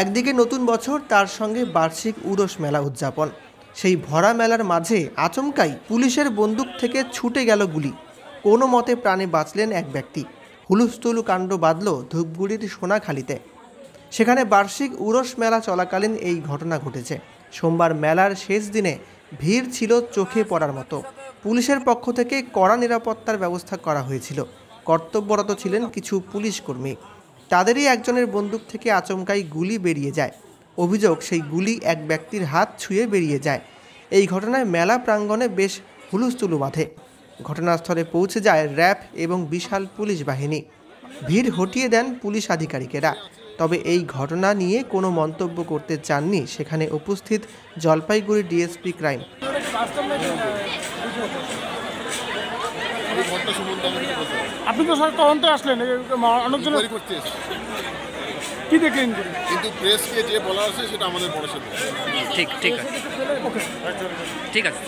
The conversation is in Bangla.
একদিকে নতুন বছর, তার সঙ্গে বার্ষিক উরস মেলা উদযাপন। সেই ভরা মেলার মাঝে আচমকাই পুলিশের বন্দুক থেকে ছুটে গেল গুলি। কোনো মতে প্রাণে বাঁচলেন এক ব্যক্তি। হুলস্থুল কাণ্ড বাঁধল ধূপগুড়ির সোনাখালীতে। সেখানে বার্ষিক উরস মেলা চলাকালীন এই ঘটনা ঘটেছে। সোমবার মেলার শেষ দিনে ভিড় ছিল চোখে পড়ার মতো। পুলিশের পক্ষ থেকে কড়া নিরাপত্তার ব্যবস্থা করা হয়েছিল। কর্তব্যরত ছিলেন কিছু পুলিশ কর্মী। তাদেরই একজনের বন্দুক থেকে আচমকাই গুলি বেরিয়ে যায়। অভিযোগ, সেই গুলি এক ব্যক্তির হাত ছুঁয়ে বেরিয়ে যায়। এই ঘটনায় মেলা প্রাঙ্গণে বেশ হুলস্থুলু বাঁধে। ঘটনাস্থলে পৌঁছে যায় র্যাব এবং বিশাল পুলিশ বাহিনী। ভিড় হটিয়ে দেন পুলিশ আধিকারিকেরা। তবে এই ঘটনা নিয়ে কোনো মন্তব্য করতে চাননি সেখানে উপস্থিত জলপাইগুড়ি ডিএসপি ক্রাইম। আপনি তো স্যার তদন্তে আসলেন, অনেকজন কি দেখলেন? কিন্তু প্রেসকে যে বলা আছে সেটা আমাদের বড় সাথে ঠিক আছে।